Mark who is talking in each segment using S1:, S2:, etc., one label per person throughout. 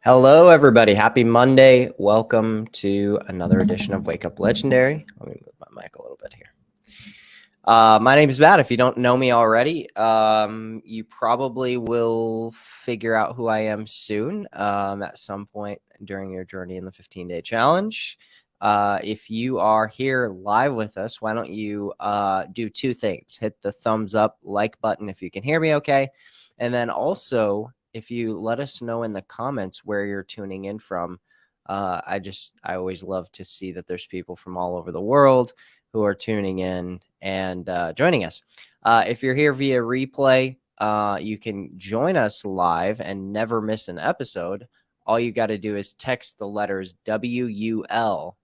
S1: Hello, everybody. Happy Monday. Welcome to another edition of Wake Up Legendary. Let me move my mic a little bit here. My name is Matt. If you don't know me already, you probably will figure out who I am soon at some point during your journey in the 15-day challenge. If you are here live with us, why don't you do two things. Hit the thumbs up, like button if you can hear me okay. And then also, if you let us know in the comments where you're tuning in from, I always love to see that there's people from all over the world who are tuning in and joining us. If you're here via replay, you can join us live and never miss an episode. All you got to do is text the letters WUL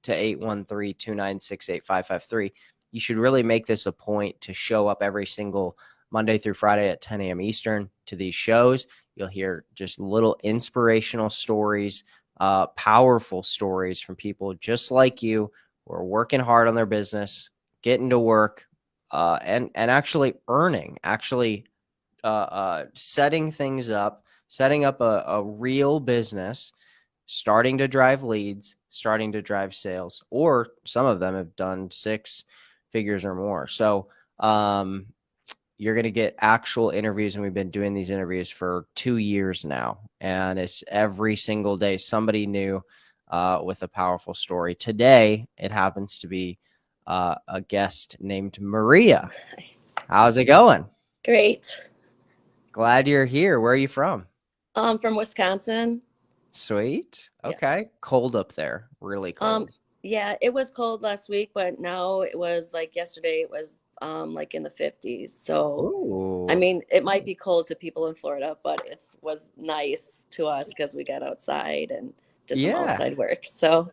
S1: to 813-296-8553. You should really make this a point to show up every single Monday through Friday at 10 a.m. Eastern to these shows. You'll hear just little inspirational stories, powerful stories from people just like you who are working hard on their business, getting to work, and actually earning, setting things up, setting up a real business, starting to drive leads, starting to drive sales, or some of them have done 6 figures or more. So you're going to get actual interviews, and we've been doing these interviews for 2 years now, and it's every single day somebody new with a powerful story. Today, it happens to be a guest named Maria. How's it going?
S2: Great.
S1: Glad you're here. Where are you from?
S2: From Wisconsin.
S1: Sweet.
S2: Yeah.
S1: Okay. Cold up there. Really cold.
S2: Yeah, it was cold last week, but now it was like yesterday it was like in the 50s. So I
S1: Ooh.
S2: mean, it might be cold to people in Florida, but it was nice to us because we got outside and did some
S1: Yeah.
S2: outside work. So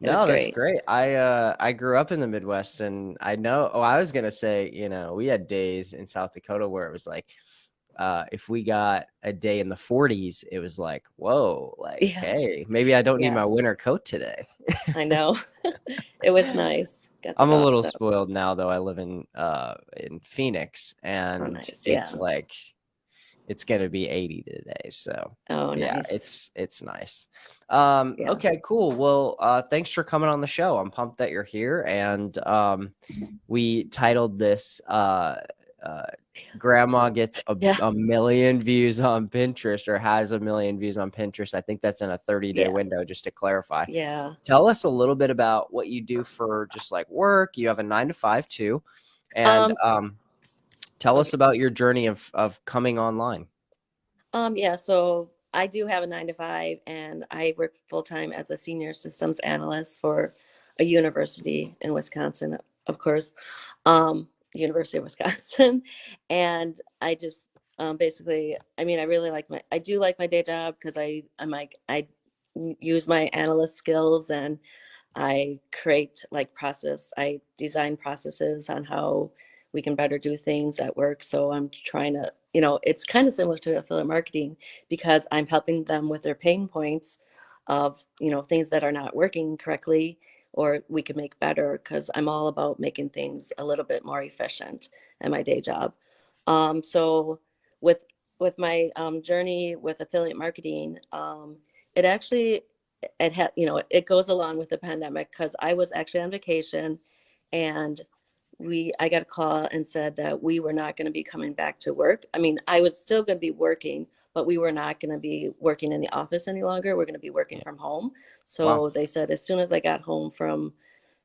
S2: it was
S1: No, that's
S2: great.
S1: great. I grew up in the Midwest, and I know, I was gonna say, we had days in South Dakota where it was like, if we got a day in the 40s, it was like, whoa, like,
S2: Yeah.
S1: hey, maybe I don't need
S2: Yeah,
S1: my winter coat today.
S2: I know. It was nice. Got the
S1: I'm a
S2: dogs
S1: little
S2: out.
S1: spoiled now, though. I live in Phoenix,
S2: Oh,
S1: and
S2: nice.
S1: it's
S2: Yeah.
S1: like it's gonna be 80 today. So
S2: Oh,
S1: yeah,
S2: nice.
S1: it's nice.
S2: Yeah.
S1: Okay, cool. Well, thanks for coming on the show. I'm pumped that you're here, and we titled this uh, "Grandma Gets
S2: Yeah.
S1: a Million Views on Pinterest" or has a million views on Pinterest. I think that's in a 30-day
S2: Yeah.
S1: window. Just to clarify,
S2: Yeah.
S1: tell us a little bit about what you do for just like work. You have a 9 to 5 too, and
S2: Um,
S1: tell us
S2: okay.
S1: about your journey of coming online.
S2: Yeah, so I do have a 9 to 5, and I work full time as a senior systems analyst for a university in Wisconsin, of course, University of Wisconsin. And I just basically, I mean, I do like my day job because I use my analyst skills, and I create I design processes on how we can better do things at work. So I'm trying to, it's kind of similar to affiliate marketing because I'm helping them with their pain points of, things that are not working correctly or we could make better because I'm all about making things a little bit more efficient in my day job. So with my journey with affiliate marketing, it actually it had it goes along with the pandemic because I was actually on vacation, and I got a call and said that we were not going to be coming back to work. I mean, I was still going to be working, but we were not going to be working in the office any longer. We're going to be working
S1: Yeah.
S2: from home.
S1: Wow.
S2: So they said as soon as I got home from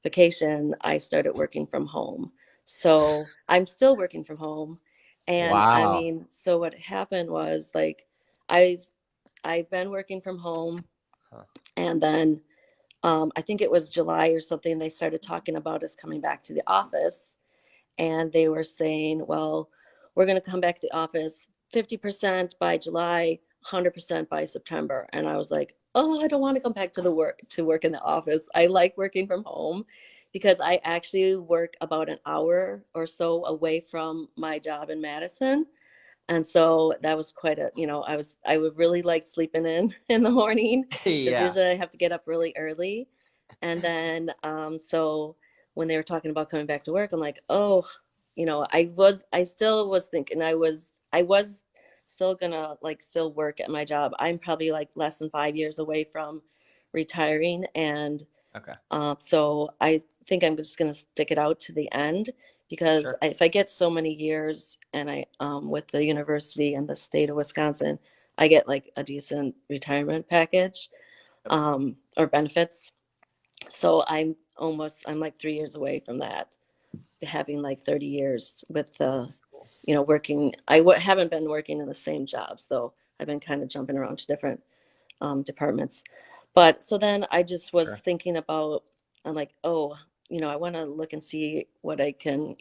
S2: vacation, I started working from home. So I'm still working from home. And I
S1: Wow.
S2: mean, so what happened was like I I've been working from home,
S1: Huh.
S2: and then I think it was July or something, they started talking about us coming back to the office. And they were saying, well, we're going to come back to the office 50% by July, 100% by September. And I was like, oh, I don't want to come back to work in the office. I like working from home because I actually work about an hour or so away from my job in Madison. And so that was quite a, I would really like sleeping in in the morning because
S1: Yeah.
S2: usually I have to get up really early. And then, so when they were talking about coming back to work, I'm like, oh, I still was thinking I was still gonna like still work at my job. I'm probably like less than 5 years away from retiring, and
S1: Okay.
S2: so I think I'm just gonna stick it out to the end because
S1: Sure.
S2: if I get so many years and I with the university and the state of Wisconsin, I get like a decent retirement package
S1: Yep.
S2: or benefits. So I'm like 3 years away from that, having like 30 years with working. Haven't been working in the same job, so I've been kind of jumping around to different departments. But so then I just was
S1: Sure.
S2: thinking about, I'm like, oh, I want to look and see what I can,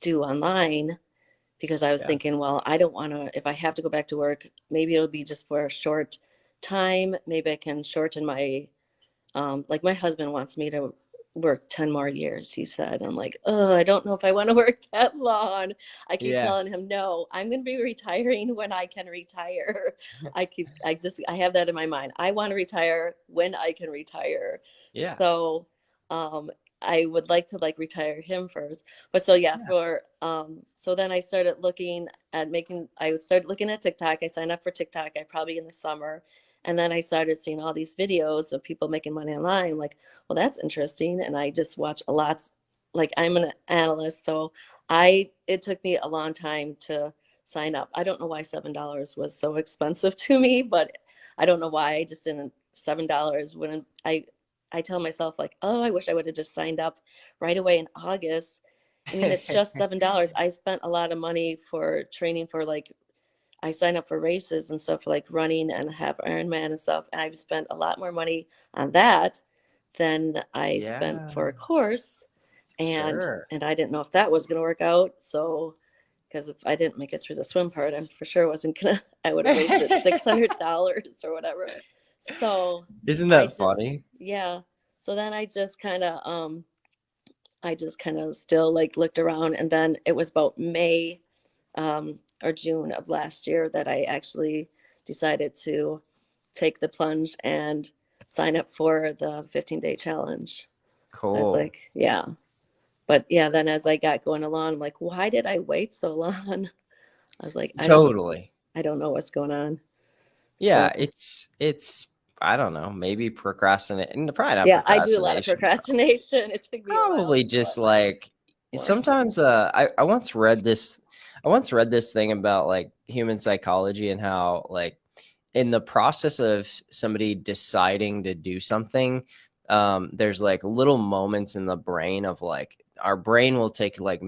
S2: do online, because I was
S1: Yeah.
S2: thinking, well, I don't want to, if I have to go back to work, maybe it'll be just for a short time. Maybe I can shorten my, like my husband wants me to work 10 more years, he said. I'm like, oh, I don't know if I want to work that long. I keep
S1: Yeah.
S2: telling him, no, I'm going to be retiring when I can retire. I have that in my mind. I want to retire when I can retire.
S1: Yeah.
S2: So, I would like to like retire him first. But so yeah,
S1: Yeah.
S2: so then I started looking at I started looking at TikTok. I signed up for TikTok, I probably in the summer. And then I started seeing all these videos of people making money online. I'm like, well, that's interesting. And I just watch a lot. Like I'm an analyst, so it took me a long time to sign up. I don't know why $7 was so expensive to me, but I don't know why I just didn't. $7 when I tell myself like, oh, I wish I would have just signed up right away in August. I mean, it's just $7. I spent a lot of money for training for like, I signed up for races and stuff like running and have Ironman and stuff. And I've spent a lot more money on that than I spent
S1: Yeah.
S2: for a course. And
S1: Sure.
S2: and I didn't know if that was going to work out. So because if I didn't make it through the swim part, I'm for sure wasn't gonna. I would have wasted $600 or whatever. So
S1: Isn't
S2: I
S1: that
S2: just,
S1: funny?
S2: yeah. So then I just kind of still like looked around, and then it was about May or June of last year that I actually decided to take the plunge and sign up for the 15-day challenge. I was
S1: Cool.
S2: like, yeah. But yeah, then as I got going along, I'm like, why did I wait so long? I was like,
S1: Totally.
S2: I don't know what's going on.
S1: Yeah,
S2: So
S1: it's I don't know, maybe procrastinate and probably not
S2: yeah, I do a lot of
S1: procrastination.
S2: procrastination. It took me a while
S1: Probably
S2: to
S1: just
S2: find
S1: like
S2: more.
S1: sometimes I once read this thing about like human psychology and how like in the process of somebody deciding to do something, there's like little moments in the brain of like our brain will take like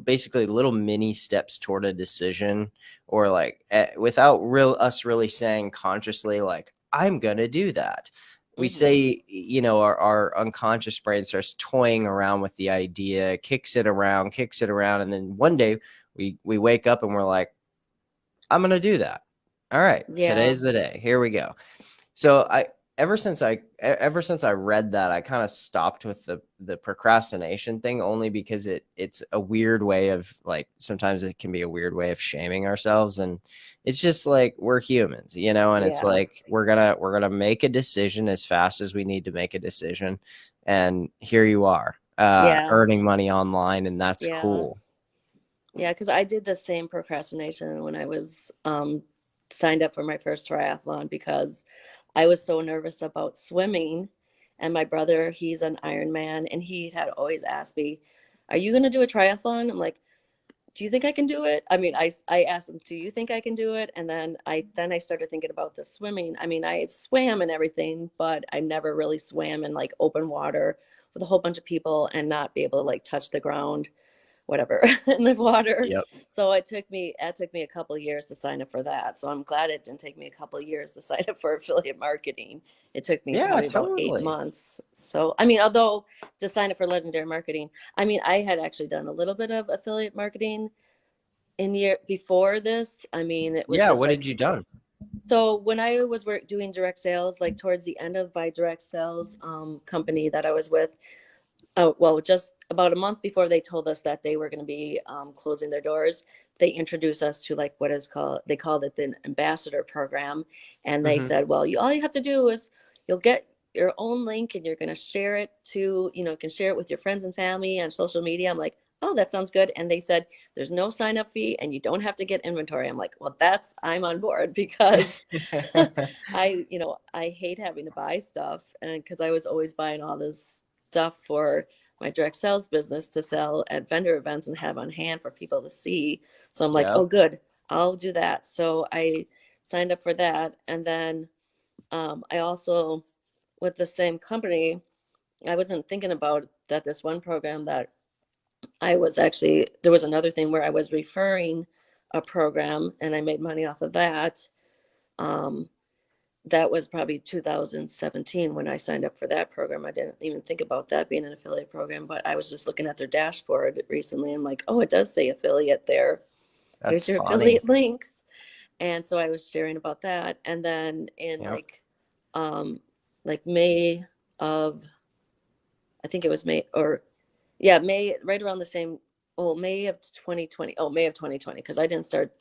S1: basically little mini steps toward a decision, or like without us really saying consciously like I'm gonna do that. We
S2: Hmm.
S1: say, our unconscious brain starts toying around with the idea, kicks it around, and then one day we wake up and we're like, I'm gonna do that. All right,
S2: Yeah,
S1: today's the day. Here we go. So ever since I read that, I kind of stopped with the procrastination thing, only because it's a weird way of like, sometimes it can be a weird way of shaming ourselves, and it's just like we're humans, and it's
S2: yeah,
S1: like we're gonna make a decision as fast as we need to make a decision, and here you are,
S2: yeah,
S1: earning money online, and that's
S2: yeah.
S1: cool.
S2: Yeah, because I did the same procrastination when I was signed up for my first triathlon, because I was so nervous about swimming. And my brother, he's an Ironman, and he had always asked me, "Are you going to do a triathlon?" I'm like, "Do you think I can do it?" I mean, I asked him, "Do you think I can do it?" And then I started thinking about the swimming. I mean, I had swam and everything, but I never really swam in like open water with a whole bunch of people and not be able to like touch the ground, whatever, in the water.
S1: Yep.
S2: So it took me a couple of years to sign up for that. So I'm glad it didn't take me a couple of years to sign up for affiliate marketing. It took me
S1: Yeah,
S2: probably about eight
S1: totally.
S2: months. So I mean, although to sign up for Legendary Marketing, I mean, I had actually done a little bit of affiliate marketing in year before this. I mean, it was
S1: Yeah,
S2: just
S1: what
S2: like,
S1: did you done?
S2: so when I was doing direct sales, like towards the end of my direct sales company that I was with, oh, well, just about a month before they told us that they were going to be closing their doors, they introduced us to like they called it the ambassador program. And they
S1: Hmm.
S2: said, well, all you have to do is you'll get your own link and you're going to share it to, you can share it with your friends and family on social media. I'm like, oh, that sounds good. And they said, there's no sign up fee and you don't have to get inventory. I'm like, well, I'm on board because I hate having to buy stuff. And because I was always buying all this stuff for my direct sales business to sell at vendor events and have on hand for people to see. So I'm like,
S1: Yep.
S2: oh, good, I'll do that. So I signed up for that. And then I also, with the same company, I wasn't thinking about that this one program that there was another thing where I was referring a program and I made money off of that. Um, that was probably 2017 when I signed up for that program. I didn't even think about that being an affiliate program, but I was just looking at their dashboard recently and like, oh, it does say affiliate there.
S1: That's
S2: Here's your
S1: funny.
S2: affiliate links. And so I was sharing about that. And then in
S1: Yep.
S2: like May of, I think it was May or yeah, May, right around the same, well, May of 2020. Oh, May of 2020, because I didn't start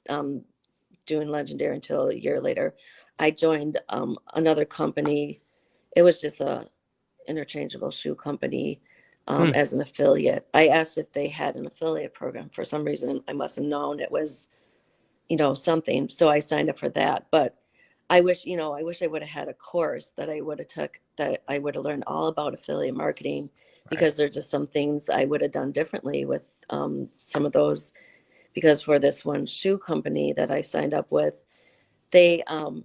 S2: doing Legendary until a year later. I joined another company. It was just a interchangeable shoe company
S1: Hmm.
S2: as an affiliate. I asked if they had an affiliate program. For some reason, I must have known it was, something. So I signed up for that. But I wish I would have had a course that I would have took that I would have learned all about affiliate marketing
S1: Right.
S2: because there's just some things I would have done differently with some of those. Because for this one shoe company that I signed up with, they I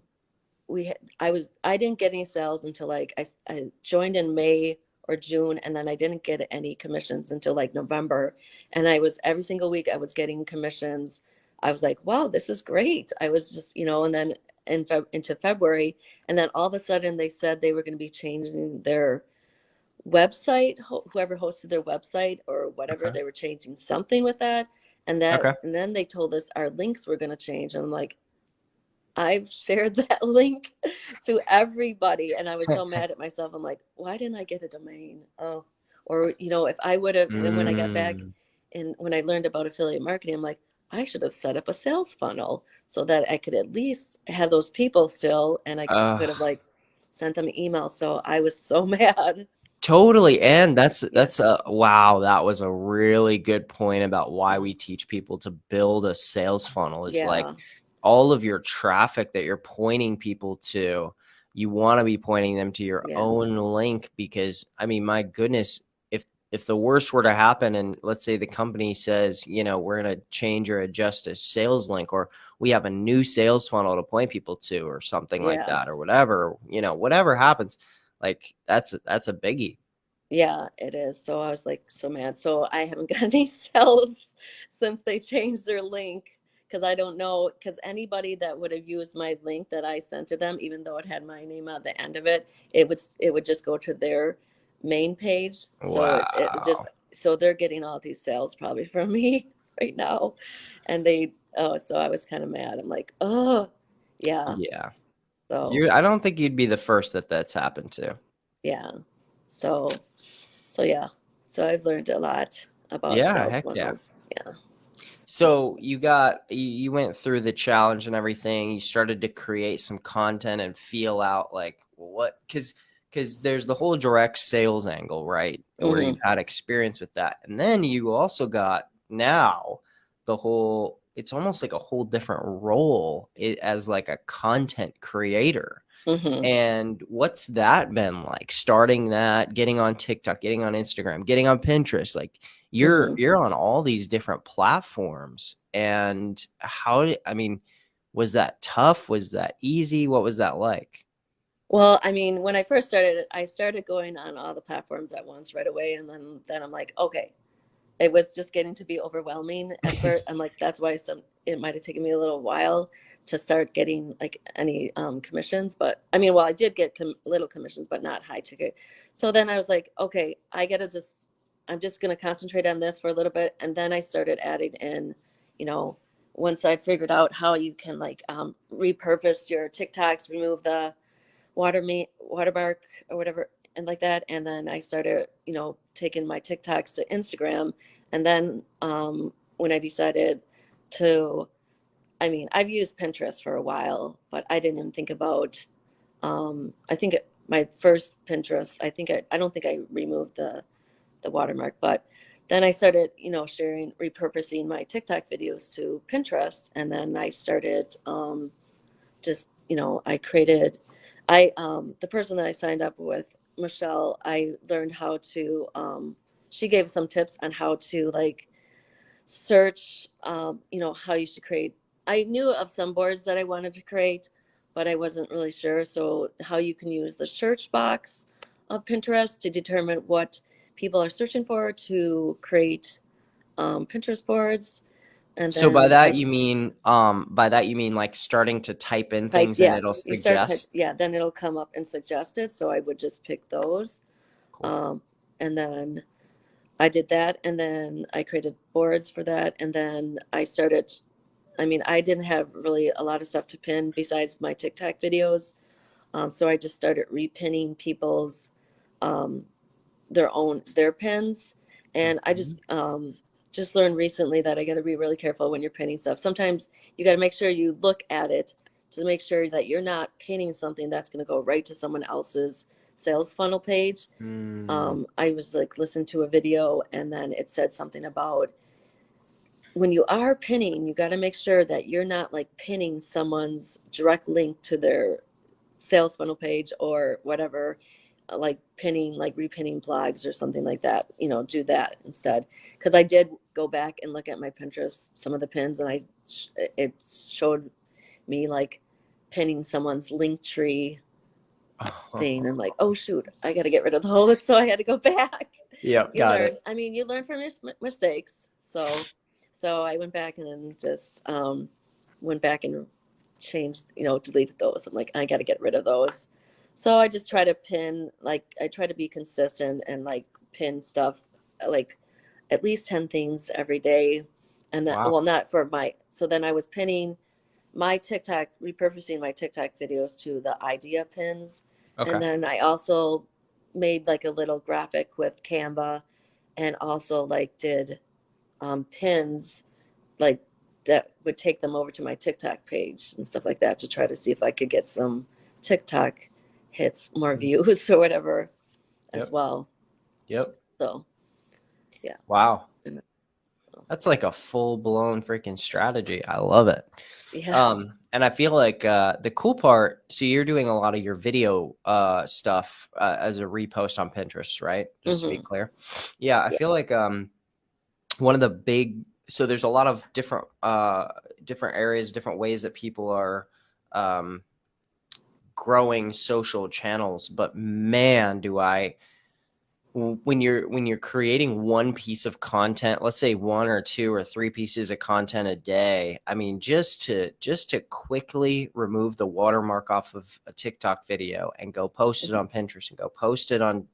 S2: didn't get any sales until like I joined in May or June, and then I didn't get any commissions until like November. And I was every single week I was getting commissions. I was like, wow, this is great. I was just, and then into February, and then all of a sudden they said they were going to be changing their website, whoever hosted their website or whatever,
S1: Okay.
S2: they were changing something with that.
S1: Okay.
S2: And then they told us our links were going to change. And I'm like, I've shared that link to everybody. And I was so mad at myself. I'm like, why didn't I get a domain? Oh, or, if I would have, and then when I got back
S1: Mm.
S2: and when I learned about affiliate marketing, I'm like, I should have set up a sales funnel so that I could at least have those people still and I could have
S1: Uh,
S2: like sent them emails. So I was so mad.
S1: Totally. And
S2: Yeah.
S1: that's wow, that was a really good point about why we teach people to build a sales funnel is like
S2: Yeah.
S1: all of your traffic that you're pointing people to, you want to be pointing them to your
S2: Yeah.
S1: own link because I mean, my goodness, if the worst were to happen and let's say the company says, we're going to change or adjust a sales link or we have a new sales funnel to point people to or something like
S2: Yeah.
S1: that or whatever, whatever happens, like that's a biggie.
S2: Yeah, it is. So I was like so mad. So I haven't got any sales since they changed their link because I don't know because anybody that would have used my link that I sent to them, even though it had my name at the end of it, it would just go to their main page. So it just
S1: Wow.
S2: so they're getting all these sales probably from me right now. And so I was kind of mad. I'm like, oh yeah.
S1: Yeah.
S2: So
S1: I don't think you'd be the first that's happened to.
S2: yeah. So So yeah, so I've learned a lot about
S1: Yeah,
S2: sales
S1: heck yeah.
S2: funnels. Yeah.
S1: So you went through the challenge and everything. You started to create some content and feel out like what because there's the whole direct sales angle, right? Where
S2: Hmm.
S1: you've had experience with that. And then you also got now the whole it's almost like a whole different role as like a content creator.
S2: Hmm.
S1: And what's that been like? Starting that, getting on TikTok, getting on Instagram, getting on Pinterest, like
S2: Hmm.
S1: you're on all these different platforms. And I mean, was that tough? Was that easy? What was that like?
S2: Well, I mean, when I first started, I started going on all the platforms at once right away, and then I'm like, okay, it was just getting to be overwhelming at first. I'm like, that's why it might have taken me a little while to start getting like any commissions. But I mean, well, I did get little commissions, but not high ticket. So then I was like, okay, I'm just gonna concentrate on this for a little bit, and then I started adding in, you know, once I figured out how you can like repurpose your TikToks, remove the watermark or whatever and like that, and then I started taking my TikToks to Instagram. And then when I decided to, I mean, I've used Pinterest for a while, but I didn't even think about I think my first Pinterest, I don't think I removed the watermark, but then I started, sharing, repurposing my TikTok videos to Pinterest. And then I started just, I created, the person that I signed up with, Michelle, I learned how to, she gave some tips on how to like search, how you should create. I knew of some boards that I wanted to create, but I wasn't really sure. So how you can use the search box of Pinterest to determine what people are searching for to create Pinterest boards. And
S1: So by
S2: then I
S1: that you mean like starting to type in
S2: type,
S1: things and
S2: yeah,
S1: it'll
S2: you start to,
S1: suggest?
S2: yeah, then it'll come up and suggest it. So I would just pick those.
S1: Cool.
S2: And then I did that. And then I created boards for that. And then I started, I didn't have really a lot of stuff to pin besides my TikTok videos. So I just started repinning people's, um, their pins. And I just learned recently that I got to be really careful when you're pinning stuff. Sometimes you got to make sure you look at it to make sure that you're not pinning something that's going to go right to someone else's sales funnel page. I was like listening to a video, and then it said something about when you are pinning, you got to make sure that you're not like pinning someone's direct link to their sales funnel page or whatever, like pinning, like repinning blogs or something like that. Do that instead. Because I did go back and look at my Pinterest, some of the pins, and it showed me like pinning someone's link tree thing, and like, oh shoot, I got to get rid of those. So I had to go back.
S1: Yep, got it.
S2: You learn from your mistakes. So I went back and then just went back and changed, deleted those. I'm like, I got to get rid of those. So I just try to pin, like, I try to be consistent and like pin stuff, like at least 10 things every day. And then,
S1: Wow.
S2: well, not for so then I was pinning my TikTok, repurposing my TikTok videos to the idea pins.
S1: Okay.
S2: And then I also made like a little graphic with Canva, and also like did pins like that would take them over to my TikTok page and stuff like that to try to see if I could get some TikTok hits, more views or whatever as well.
S1: Yep.
S2: So, yeah.
S1: Wow. That's like a full-blown freaking strategy. I love it.
S2: Yeah.
S1: And I feel like the cool part, so you're doing a lot of your video stuff as a repost on Pinterest, right? Just to be clear. Yeah, I feel like one of the big, so there's a lot of different areas, different ways that people are growing social channels, but man, when you're creating one piece of content, let's say 1 or 2 or 3 pieces of content a day, I mean, just to quickly remove the watermark off of a TikTok video and go post it on Pinterest and go post it on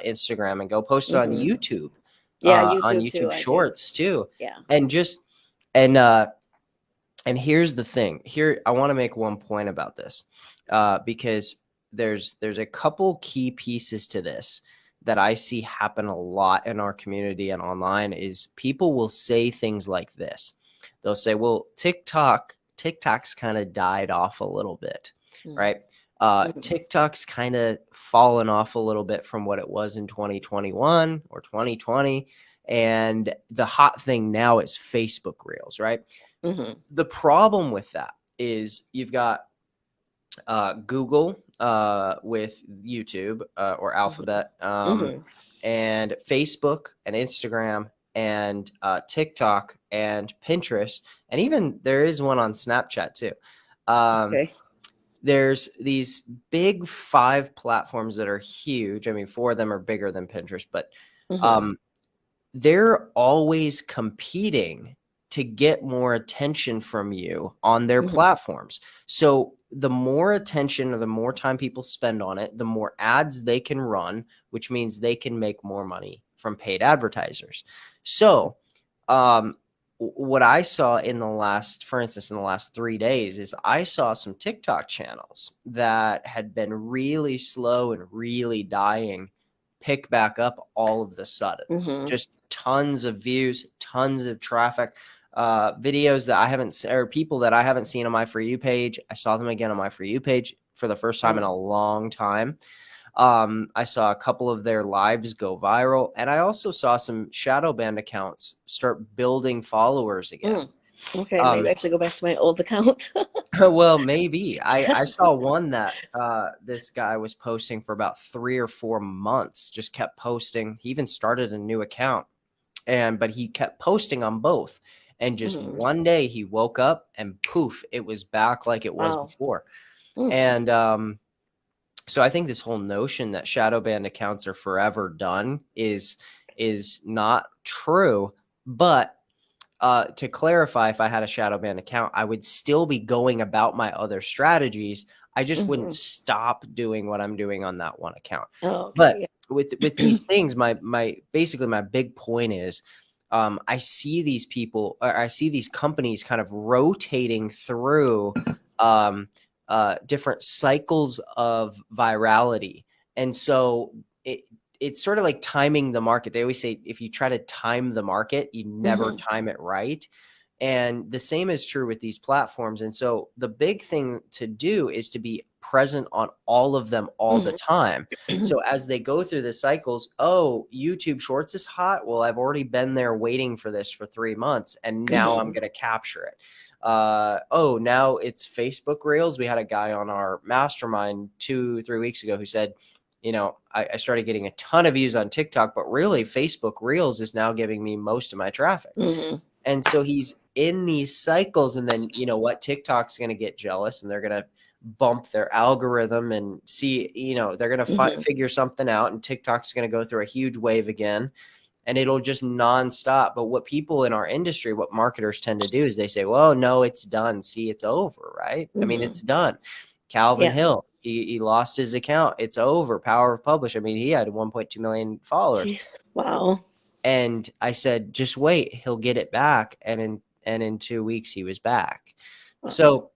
S1: Instagram and go post it on YouTube.
S2: Yeah, YouTube
S1: on
S2: too,
S1: YouTube Shorts too.
S2: Yeah.
S1: And here's the thing. Here, I want to make one point about this because there's a couple key pieces to this that I see happen a lot in our community and online. Is people will say things like this. They'll say, well, TikTok's kind of died off a little bit, right? TikTok's kind of fallen off a little bit from what it was in 2021 or 2020. And the hot thing now is Facebook Reels, right? The problem with that is you've got Google with YouTube or Alphabet and Facebook and Instagram and TikTok and Pinterest. And even there is one on Snapchat too. There's these big 5 platforms that are huge. I mean, 4 of them are bigger than Pinterest, but they're always competing to get more attention from you on their platforms. So the more attention or the more time people spend on it, the more ads they can run, which means they can make more money from paid advertisers. So what I saw for instance, in the last 3 days is I saw some TikTok channels that had been really slow and really dying pick back up all of the sudden. Just tons of views, tons of traffic. Videos that I haven't, or people that I haven't seen on my For You page. I saw them again on my For You page for the first time in a long time. I saw a couple of their lives go viral, and I also saw some shadow banned accounts start building followers again.
S2: Okay, maybe I should go back to my old account.
S1: Well, maybe I saw one that this guy was posting for about 3 or 4 months, just kept posting. He even started a new account, but he kept posting on both. And just one day he woke up and poof, it was back like it was before. And so I think this whole notion that shadow banned accounts are forever done is not true. But to clarify, if I had a shadow banned account, I would still be going about my other strategies. I just wouldn't stop doing what I'm doing on that one account. But with these things, my basically my big point is, I see these people, or I see these companies kind of rotating through different cycles of virality, and so it's sort of like timing the market. They always say if you try to time the market, you never time it right. And the same is true with these platforms. And so the big thing to do is to be present on all of them all the time. So as they go through the cycles, oh, YouTube Shorts is hot. Well, I've already been there waiting for this for 3 months, and now I'm going to capture it. Oh, now it's Facebook Reels. We had a guy on our mastermind 2-3 weeks ago who said, I started getting a ton of views on TikTok, but really Facebook Reels is now giving me most of my traffic. And so he's in these cycles, and then TikTok's going to get jealous, and they're going to bump their algorithm and see, they're going to figure something out, and TikTok's going to go through a huge wave again, and it'll just nonstop. But what people in our industry, what marketers tend to do is they say, well, no, it's done. See, it's over, right? I mean, it's done. Calvin Hill, he lost his account. It's over. Power of Publish. I mean, he had 1.2 million followers.
S2: Jeez. Wow.
S1: And I said, just wait, he'll get it back. And in 2 weeks, he was back. So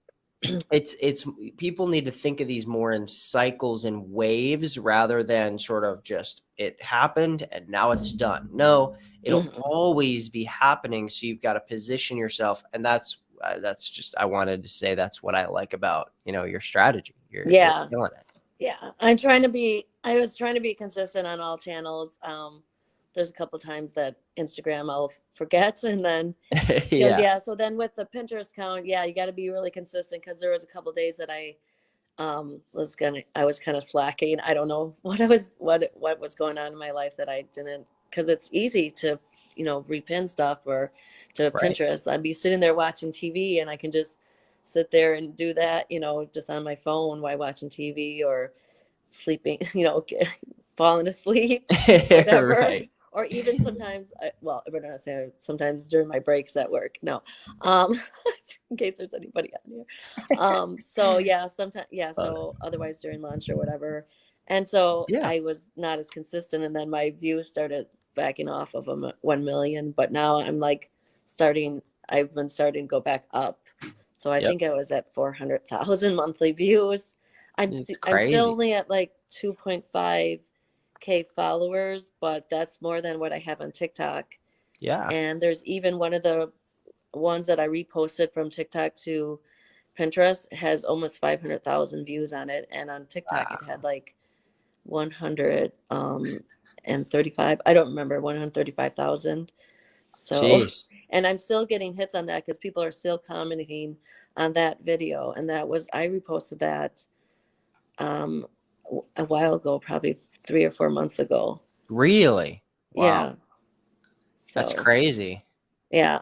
S1: it's people need to think of these more in cycles and waves rather than sort of just it happened and now it's done. No, it'll always be happening. So you've got to position yourself. And that's just, I wanted to say that's what I like about, your strategy. You're doing it.
S2: Yeah. I was trying to be consistent on all channels. There's a couple times that Instagram I'll forget, and then so then with the Pinterest account, you got to be really consistent, because there was a couple days that I was kind of slacking. I don't know what was going on in my life that I didn't, because it's easy to repin stuff or to Pinterest. I'd be sitting there watching TV, and I can just sit there and do that, just on my phone while watching TV or sleeping, falling asleep, whatever. Right. Or even sometimes, sometimes during my breaks at work. No, in case there's anybody on here. Sometimes, so otherwise during lunch or whatever. And so I was not as consistent, and then my views started backing off of 1 million. But now I've been starting to go back up. So I think I was at 400,000 monthly views. I'm still only at like 2.5K followers, but that's more than what I have on TikTok. Yeah. And there's even one of the ones that I reposted from TikTok to Pinterest has almost 500,000 views on it. And on TikTok, it had like 135, I don't remember, 135,000. So, jeez. And I'm still getting hits on that because people are still commenting on that video. And I reposted that a while ago, probably 3 or 4 months ago. Really? Wow. Yeah. That's crazy. Yeah.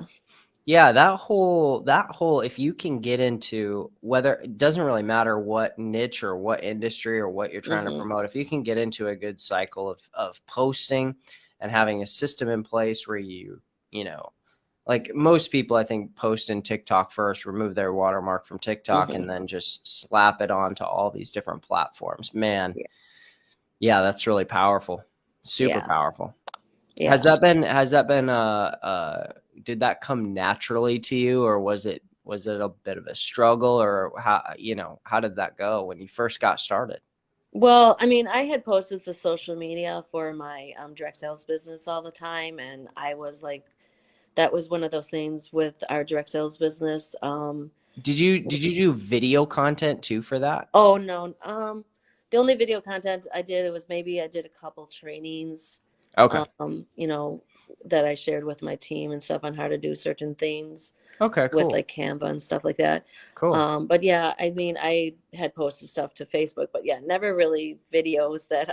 S2: Yeah, that whole if you can get into, whether it doesn't really matter what niche or what industry or what you're trying to promote, if you can get into a good cycle of posting and having a system in place where you like most people, I think, post in TikTok first, remove their watermark from TikTok, and then just slap it onto all these different platforms. Man, yeah, that's really powerful. Super powerful. Yeah. Has that been did that come naturally to you, or was it a bit of a struggle, or how did that go when you first got started? Well, I mean, I had posted to social media for my direct sales business all the time, and I was like, that was one of those things with our direct sales business. Did you do video content too for that? Oh no. the only video content I did, it was maybe I did a couple trainings,
S1: Okay.
S2: you know, that I shared with my team and stuff on how to do certain things
S1: Okay,
S2: with
S1: cool.
S2: like Canva and stuff like that.
S1: Cool.
S2: But yeah, I mean, I had posted stuff to Facebook, but yeah, never really videos that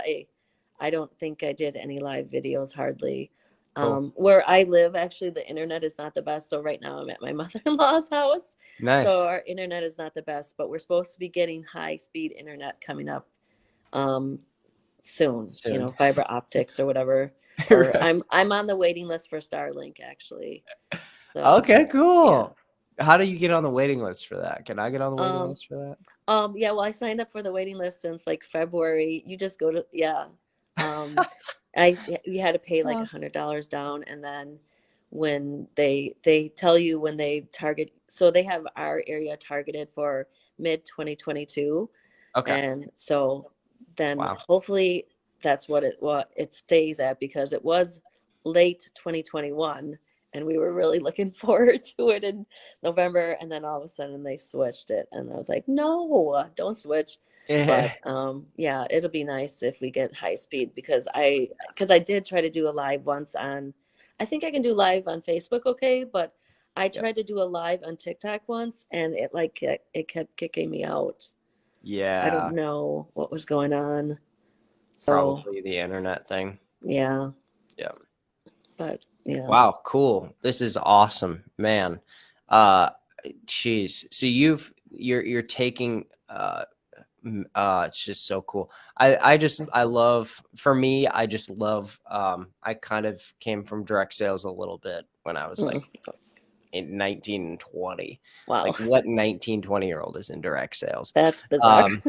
S2: I don't think I did any live videos hardly.
S1: Cool.
S2: Where I live, actually, the internet is not the best. So right now I'm at my mother-in-law's house. So
S1: Nice.
S2: our internet is not the best, but we're supposed to be getting high-speed internet coming up um, soon, you
S1: Soon.
S2: know, fiber optics or whatever. Or
S1: Right.
S2: I'm on the waiting list for Starlink actually. So
S1: Okay,
S2: yeah.
S1: cool. How do you get on the waiting list for that? Can I get on the waiting
S2: Um,
S1: list for that?
S2: yeah, well, I signed up for the waiting list since like February. You just go to, yeah. Um, you had to pay like
S1: Awesome.
S2: $100 down, and then when they tell you when they target, so they have our area targeted for mid 2022,
S1: Okay.
S2: and so then
S1: Wow.
S2: hopefully that's what it stays at, because it was late 2021 and we were really looking forward to it in November, and then all of a sudden they switched it and I was like, no, don't switch. But yeah, it'll be nice if we get high speed, because I did try to do a live once on, I think I can do live on Facebook okay, but I
S1: Yep.
S2: tried to do a live on TikTok once and it kept kicking me out. I don't
S1: Yeah,
S2: know what was going on. So
S1: probably the internet thing.
S2: yeah,
S1: Yeah.
S2: but yeah.
S1: Wow, cool. This is awesome, man. Uh Jeez. So you're taking it's just so cool. I love, for me, I just love I kind of came from direct sales a little bit when I was
S2: Mm,
S1: like in 19 and 20.
S2: wow,
S1: Like, what 19, 20-year-old is in direct sales?
S2: that's bizarre.
S1: Um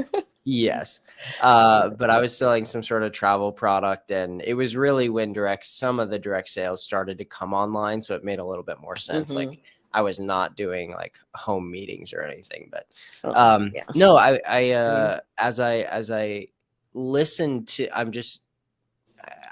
S1: yes.
S2: Yeah.
S1: But I was selling some sort of travel product, and it was really when some of the direct sales started to come online, so it made a little bit more sense.
S2: Hmm.
S1: Like, I was not doing like home meetings or anything, but
S2: Oh, yeah.
S1: no, I
S2: Mm,
S1: as I listen to,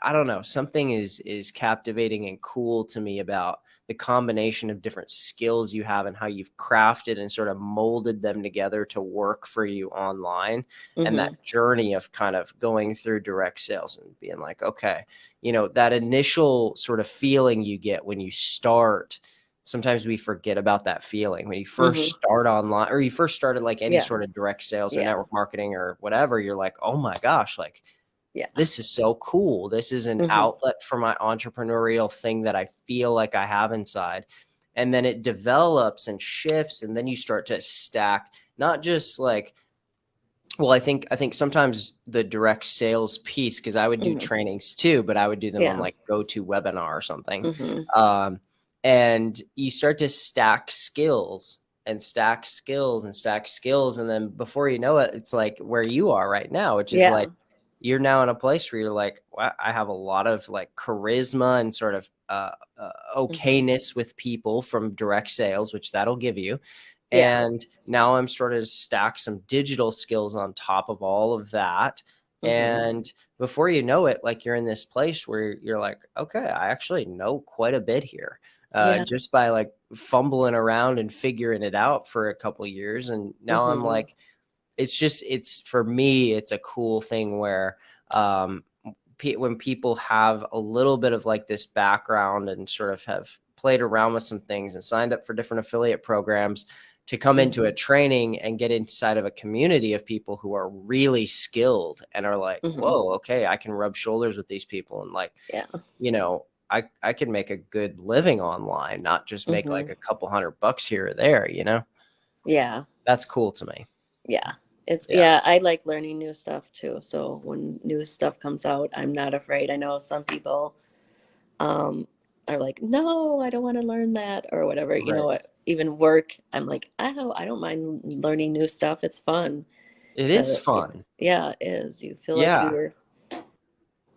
S1: I don't know, something is captivating and cool to me about the combination of different skills you have and how you've crafted and sort of molded them together to work for you online. And
S2: hmm.
S1: that journey of kind of going through direct sales and being like, okay, that initial sort of feeling you get when you start. Sometimes we forget about that feeling when you first
S2: Hmm.
S1: start online, or you first started like any
S2: Yeah.
S1: sort of direct sales or
S2: Yeah.
S1: network marketing or whatever. You're like, oh my gosh, like,
S2: Yeah.
S1: this is so cool. This is an
S2: Hmm.
S1: outlet for my entrepreneurial thing that I feel like I have inside. And then it develops and shifts, and then you start to stack, not just like, well, I think sometimes the direct sales piece, because I would do
S2: Hmm.
S1: trainings too, but I would do them on
S2: Yeah.
S1: like GoToWebinar or something.
S2: Hmm.
S1: Um, and you start to stack skills and stack skills and stack skills. And then before you know it, it's like where you are right now, which is
S2: Yeah.
S1: like, you're now in a place where you're like, wow, I have a lot of like charisma and sort of
S2: Hmm.
S1: okayness with people from direct sales, which that'll give you.
S2: Yeah.
S1: And now I'm starting to stack some digital skills on top of all of that.
S2: Hmm.
S1: And before you know it, like, you're in this place where you're like, okay, I actually know quite a bit here,
S2: Yeah.
S1: just by like fumbling around and figuring it out for a couple of years. And now I'm
S2: Hmm.
S1: like, it's for me, it's a cool thing where um, when people have a little bit of like this background and sort of have played around with some things and signed up for different affiliate programs, to come into a
S2: Hmm.
S1: training and get inside of a community of people who are really skilled and are like,
S2: Hmm.
S1: whoa, okay, I can rub shoulders with these people, and like,
S2: Yeah.
S1: I can make a good living online, not just make like
S2: Hmm.
S1: a couple $100 here or there.
S2: Yeah.
S1: That's cool to me.
S2: Yeah. It's,
S1: Yeah.
S2: yeah, I like learning new stuff too. So when new stuff comes out, I'm not afraid. I know some people um are like, no, I don't want to learn that or whatever. You know
S1: Right.
S2: what? Even work, I'm like, I don't mind learning new stuff. It's fun.
S1: It is fun.
S2: Yeah, it is. You feel like
S1: Yeah.
S2: you're,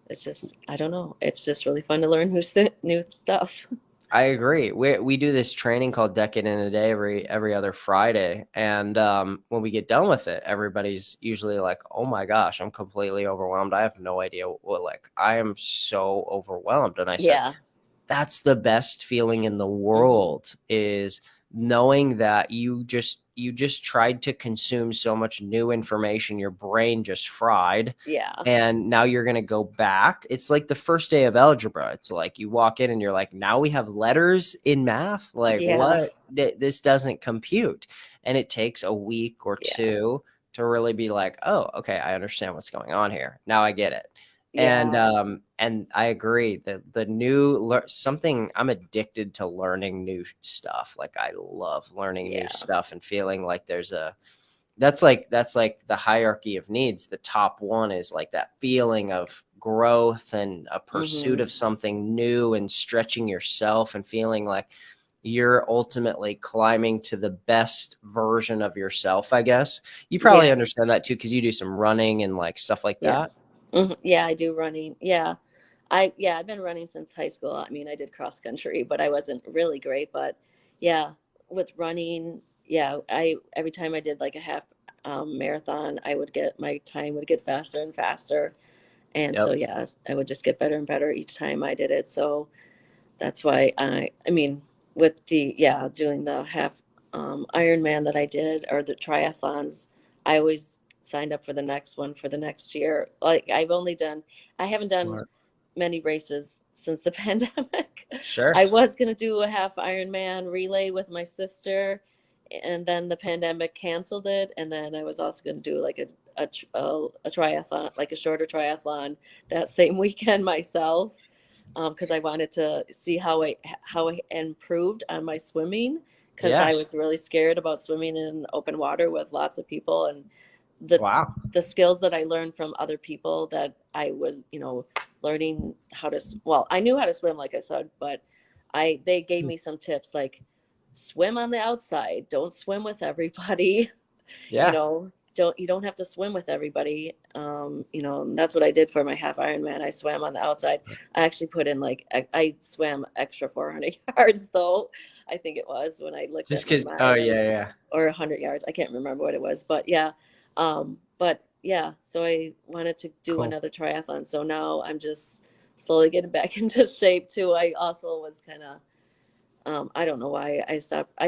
S2: it's just, I don't know. It's just really fun to learn new stuff.
S1: I agree. We do this training called Decade in a Day every other Friday, and when we get done with it, everybody's usually like, "Oh my gosh, I'm completely overwhelmed. I have no idea what, like, I am so overwhelmed." And I said,
S2: Yeah.
S1: that's the best feeling in the
S2: Hmm.
S1: world, is knowing that you just you just tried to consume so much new information, your brain just fried.
S2: Yeah.
S1: And now you're going to go back. It's like the first day of algebra. It's like you walk in and you're like, now we have letters in math. Like,
S2: Yeah.
S1: what? This doesn't compute. And it takes a week or
S2: Yeah.
S1: two to really be like, oh, okay, I understand what's going on here. Now I get it.
S2: Yeah.
S1: And I agree that something, I'm addicted to learning new stuff. Like I love learning new
S2: Yeah.
S1: stuff and feeling like that's like the hierarchy of needs. The top one is like that feeling of growth and a pursuit of something new and stretching yourself and feeling like you're ultimately climbing to the best version of yourself, I guess. You probably
S2: Yeah.
S1: understand that too, because you do some running and like stuff like
S2: Yeah.
S1: that.
S2: Yeah, I do running. Yeah. I've been running since high school. I mean, I did cross country, but I wasn't really great. But yeah, with running, yeah, I every time I did like a half marathon, my time would get faster and faster. And so
S1: Yep.
S2: yeah, I would just get better and better each time I did it. So that's why I mean, with doing the half Ironman that I did or the triathlons, I always signed up for the next one for the next year. Like I haven't done
S1: Smart.
S2: many races since the pandemic.
S1: Sure.
S2: I was gonna do a half Ironman relay with my sister, and then the pandemic canceled it. And then I was also gonna do like a triathlon, like a shorter triathlon that same weekend myself, because I wanted to see how I improved on my swimming, because
S1: Yeah.
S2: I was really scared about swimming in open water with lots of people, and the
S1: Wow.
S2: the skills that I learned from other people that I was, learning how to, well, I knew how to swim, like I said, but they gave me some tips like swim on the outside, don't swim with everybody,
S1: Yeah.
S2: you don't have to swim with everybody. And that's what I did for my half Ironman. I swam on the outside. I actually put in like I swam extra 400 yards though. I think it was when I looked
S1: Just
S2: at my
S1: because. Oh yeah,
S2: mileage,
S1: yeah.
S2: or 100 yards. I can't remember what it was, but yeah. But yeah, so I wanted to do
S1: Cool.
S2: another triathlon. So now I'm just slowly getting back into shape too. I also was kind of I don't know why I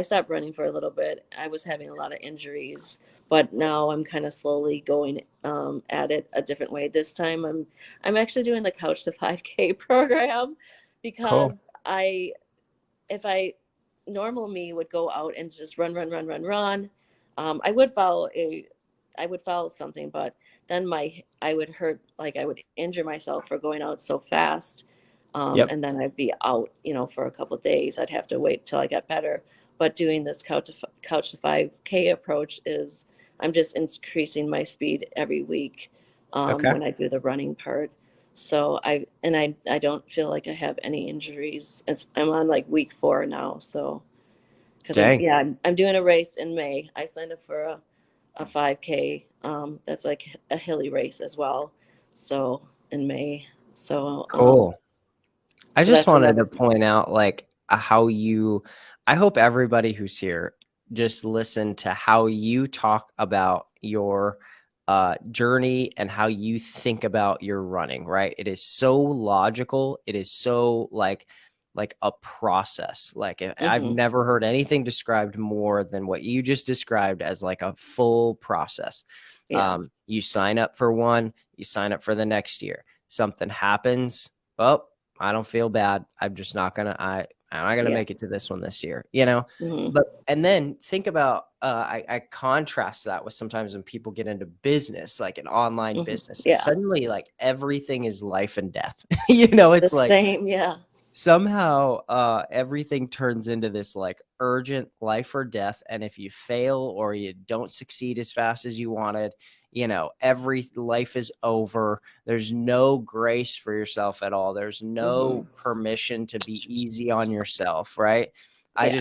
S2: stopped running for a little bit. I was having a lot of injuries, but now I'm kind of slowly going at it a different way. This time I'm actually doing the Couch to 5K program, because
S1: Cool.
S2: if I normal me would go out and just run, run, run, run, run. I would follow something, but then I would hurt, like I would injure myself for going out so fast.
S1: Yep.
S2: And then I'd be out, for a couple of days. I'd have to wait till I got better. But doing this couch to 5K approach is I'm just increasing my speed every week
S1: Okay.
S2: when I do the running part. So I don't feel like I have any injuries. I'm on like week 4 now. So because
S1: Dang.
S2: I'm doing a race in May. I signed up for a 5K. That's like a hilly race as well. So in May. So
S1: Cool. I
S2: so
S1: just
S2: that's
S1: wanted to
S2: another.
S1: point out like I hope everybody who's here just listen to how you talk about your journey and how you think about your running, right? It is so logical. It is so like a process. Like I've
S2: Hmm.
S1: never heard anything described more than what you just described as like a full process.
S2: Yeah.
S1: You sign up for one, you sign up for the next year. Something happens. Well, I don't feel bad. I'm not gonna
S2: Yeah.
S1: make it to this one this year.
S2: Hmm.
S1: But and then think about I contrast that with sometimes when people get into business, like an online
S2: Hmm.
S1: business, and
S2: Yeah.
S1: suddenly like everything is life and death.
S2: The
S1: It's like
S2: same. Yeah.
S1: somehow everything turns into this like urgent life or death, and if you fail or you don't succeed as fast as you wanted, every life is over. There's no grace for yourself at all. There's
S2: Hmm.
S1: no permission to be easy on yourself, right?
S2: Yeah.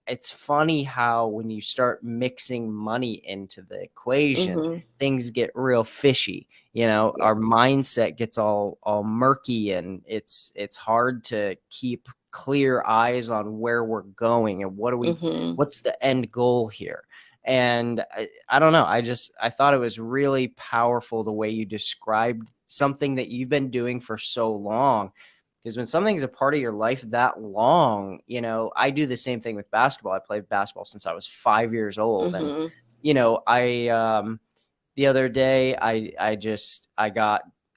S1: It's funny how when you start mixing money into the equation,
S2: Hmm.
S1: things get real fishy.
S2: Yeah.
S1: Our mindset gets all murky, and it's hard to keep clear eyes on where we're going and
S2: Hmm.
S1: what's the end goal here. And I don't know, I thought it was really powerful the way you described something that you've been doing for so long, Because when something's a part of your life that long, you know, I do the same thing with basketball. I played basketball since I was 5 years old. And,
S2: Mm-hmm.
S1: you know, the other day, I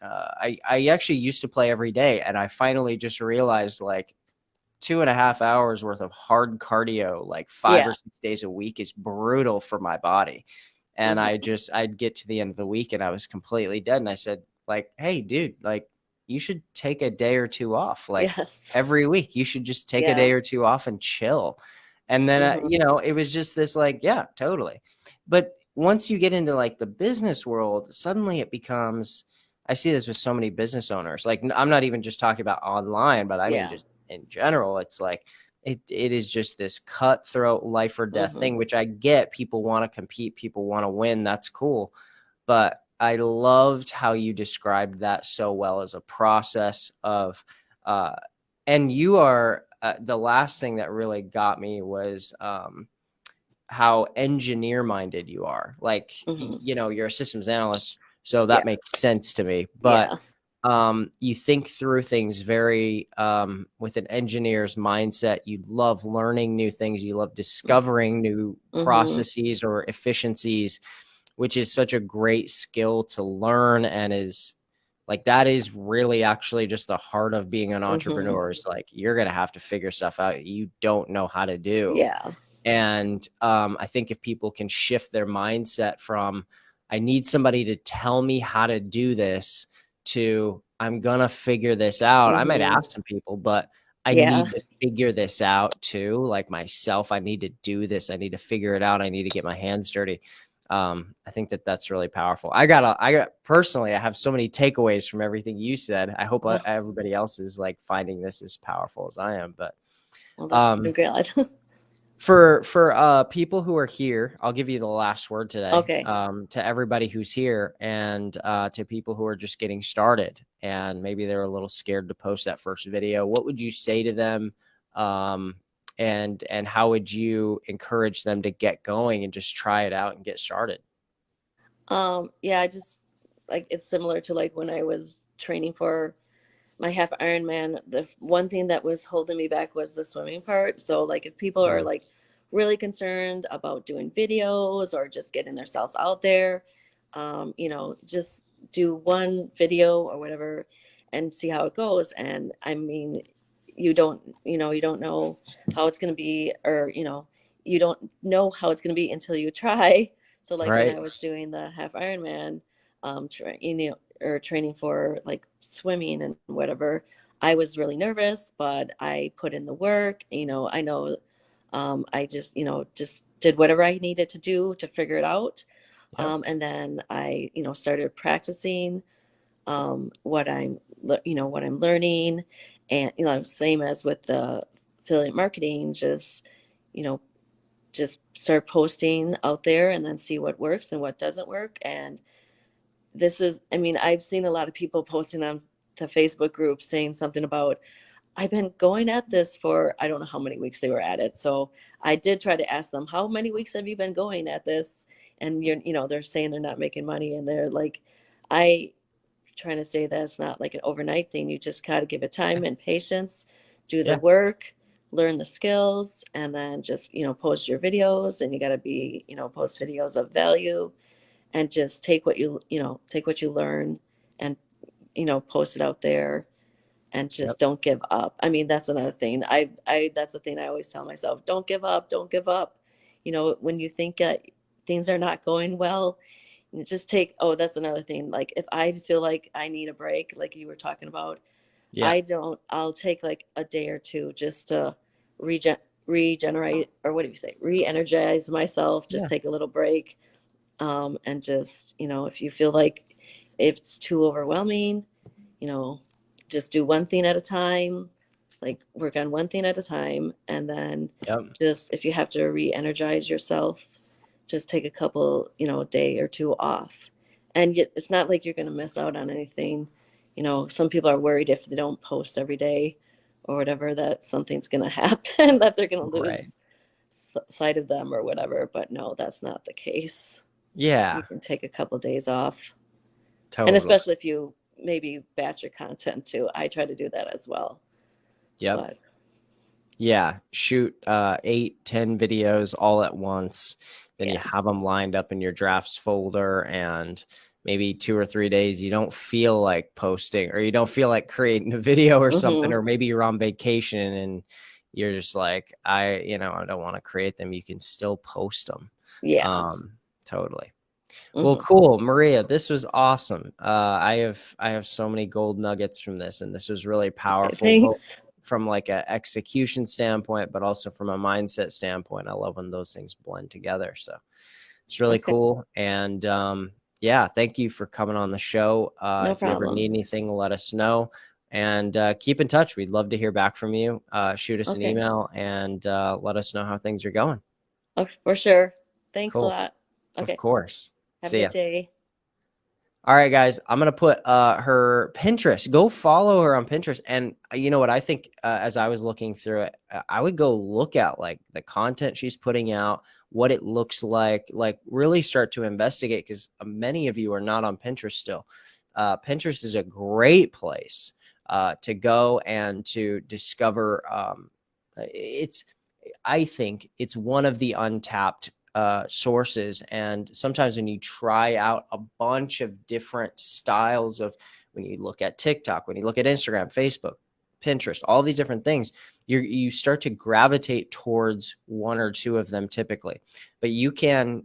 S1: actually used to play every day. And I finally just realized like 2.5 hours worth of hard cardio, like five
S2: Yeah.
S1: or 6 days a week is brutal for my body. And
S2: Mm-hmm.
S1: I'd get to the end of the week and I was completely dead. And I said, like, hey, dude, like, you should take a day or two off. Like
S2: Yes.
S1: every week, you should just take a
S2: Yeah.
S1: day or two off and chill. And then,
S2: Mm-hmm.
S1: you know, it was just this like, yeah, totally. But once you get into like the business world, suddenly it becomes, I see this with so many business owners. Like, I'm not even just talking about online, but I mean,
S2: Yeah.
S1: just in general, it's like, it is just this cutthroat life or death
S2: Mm-hmm.
S1: thing, which I get. People want to compete, people want to win. That's cool. But I loved how you described that so well as a process of, uh, and you are the last thing that really got me was how engineer minded you are. Like,
S2: Mm-hmm.
S1: you know, you're a systems analyst, so
S2: Yeah.
S1: that makes sense to me. But
S2: Yeah.
S1: you think through things very with an engineer's mindset. You love learning new things. You love discovering new
S2: Mm-hmm.
S1: processes or efficiencies, which is such a great skill to learn, and is like, that is really actually just the heart of being an
S2: Mm-hmm.
S1: entrepreneur. Is like, you're going to have to figure stuff out you don't know how to do.
S2: Yeah.
S1: And I think if people can shift their mindset from, I need somebody to tell me how to do this, to, I'm going to figure this out. I might
S2: Mm-hmm.
S1: ask some people, but I
S2: Yeah.
S1: need to figure this out too. Like myself, I need to do this. I need to figure it out. I need to get my hands dirty. I think that that's really powerful. I got personally, I have so many takeaways from everything you said. I hope
S2: Oh,
S1: everybody else is like finding this as powerful as I am. But
S2: well, that's
S1: um,
S2: good.
S1: for people who are here, I'll give you the last word today.
S2: Okay.
S1: To everybody who's here, and to people who are just getting started and maybe they're a little scared to post that first video, what would you say to them? And how would you encourage them to get going and just try it out and get started?
S2: Yeah, I just like it's similar to like when I was training for my half Ironman. The one thing that was holding me back was the swimming part. So like if people are
S1: Mm,
S2: like really concerned about doing videos or just getting themselves out there, just do one video or whatever and see how it goes. And I mean, you don't know how it's going to be, or you don't know how it's going to be until you try. So like when
S1: right.
S2: I was doing the half Ironman, or training for like swimming and whatever, I was really nervous, but I put in the work. I know, I just did whatever I needed to do to figure it out.
S1: Yep.
S2: And then I, started practicing what I'm learning, and same as with the affiliate marketing, you know, just start posting out there and then see what works and what doesn't work. And I mean, I've seen a lot of people posting on the Facebook group saying something about, I've been going at this for, I don't know how many weeks they were at it. So I did try to ask them, how many weeks have you been going at this? And they're saying they're not making money, and they're like, I trying to say that it's not like an overnight thing. You just got to give it time and patience, do the
S1: Yeah.
S2: work, learn the skills, and then just, post your videos. And you got to be, post videos of value, and just take what you learn, and, post it out there, and
S1: Yep.
S2: just don't give up. I mean, that's another thing. That's the thing I always tell myself, don't give up, don't give up. When you think that things are not going well, just that's another thing. Like if I feel like I need a break, like you were talking about,
S1: Yeah.
S2: I'll take like a day or two just to regenerate, or what do you say, re-energize myself, just
S1: Yeah.
S2: take a little break. And just, if you feel like it's too overwhelming, you know, just do one thing at a time, like work on one thing at a time. And then
S1: Yep.
S2: just, if you have to re-energize yourself, just take a couple, day or two off. And yet it's not like you're going to miss out on anything. Some people are worried if they don't post every day or whatever, that something's going to happen, that they're going to
S1: Right.
S2: lose sight of them or whatever. But no, that's not the case. You
S1: Yeah.
S2: can take a couple days off. And
S1: Totally.
S2: especially if maybe batch your content too. I try to do that as well.
S1: Yep.
S2: But
S1: Yeah. Shoot 8, 10 videos all at once. Then you
S2: yes.
S1: have them lined up in your drafts folder, and maybe 2 or 3 days you don't feel like posting, or you don't feel like creating a video or something,
S2: Mhm.
S1: or maybe you're on vacation and you're just like, I don't want to create them. You can still post them.
S2: Yeah.
S1: Totally. Well,
S2: Mhm.
S1: cool, Maria. This was awesome. I have so many gold nuggets from this, and this was really
S2: Okay,
S1: powerful, both
S2: thanks.
S1: from like a execution standpoint, but also from a mindset standpoint. I love when those things blend together. So it's really
S2: Okay,
S1: cool. And yeah, thank you for coming on the show.
S2: no
S1: If you ever
S2: problem.
S1: need anything, let us know. And keep in touch. We'd love to hear back from you. Shoot us an
S2: Okay.
S1: email and let us know how things are going.
S2: Okay, for sure. Thanks a
S1: Cool.
S2: lot.
S1: Of
S2: Okay.
S1: course.
S2: Have a
S1: See
S2: good
S1: ya.
S2: day.
S1: All right, guys, I'm going to put her Pinterest. Go follow her on Pinterest. And you know what? I think as I was looking through it, I would go look at like the content she's putting out, what it looks like really start to investigate, because many of you are not on Pinterest still. Pinterest is a great place to go and to discover. I think it's one of the untapped sources. And sometimes when you try out a bunch of different styles of, when you look at TikTok, when you look at Instagram, Facebook, Pinterest, all these different things, you start to gravitate towards one or two of them typically. But you can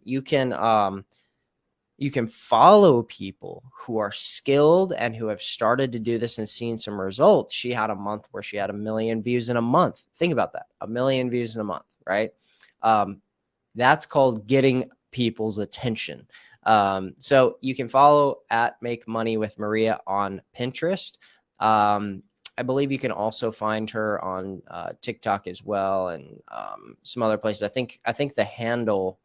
S1: follow people who are skilled and who have started to do this and seen some results. She had a month where she had 1 million views in a month. Think about that. 1 million views in a month, right? That's called getting people's attention. So you can follow at Make Money with Maria on Pinterest. I believe you can also find her on TikTok as well, and some other places. I think the handle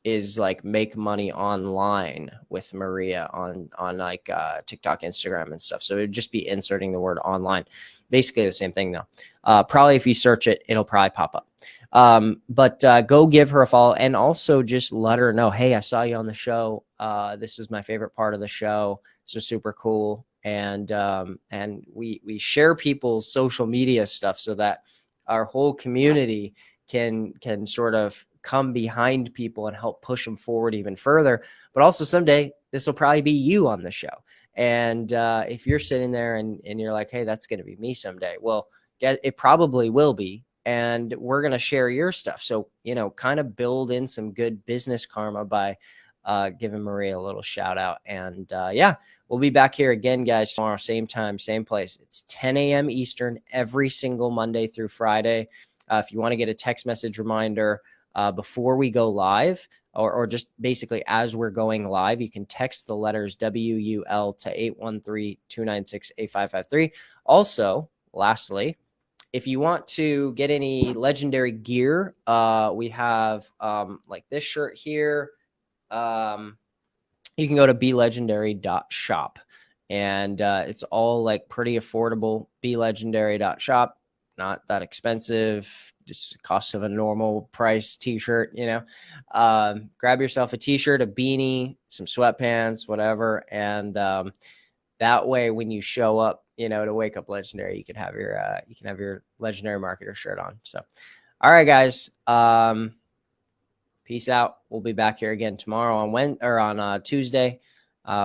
S1: is like Make Money Online with Maria on like TikTok, Instagram, and stuff. So it would just be inserting the word online. Basically the same thing though. Probably if you search it, it'll probably pop up. But go give her a follow, and also just let her know, hey, I saw you on the show. This is my favorite part of the show. This is super cool. And we share people's social media stuff so that our whole community can sort of come behind people and help push them forward even further. But also someday this will probably be you on the show. And if you're sitting there and you're like, hey, that's going to be me someday. Well, it probably will be. And we're going to share your stuff. So, kind of build in some good business karma by giving Maria a little shout out. And yeah, we'll be back here again, guys, tomorrow, same time, same place. It's 10 a.m. Eastern every single Monday through Friday. If you want to get a text message reminder before we go live, or just basically as we're going live, you can text the letters WUL to 813-296-8553. Also, lastly, if you want to get any legendary gear, we have like this shirt here. You can go to belegendary.shop, and it's all like pretty affordable. belegendary.shop, not that expensive, just cost of a normal price t-shirt. Grab yourself a t-shirt, a beanie, some sweatpants, whatever, and that way when you show up to Wake Up Legendary, you can have your legendary marketer shirt on. So all right, guys, peace out. We'll be back here again tomorrow on Tuesday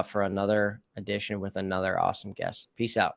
S1: for another edition with another awesome guest. Peace out.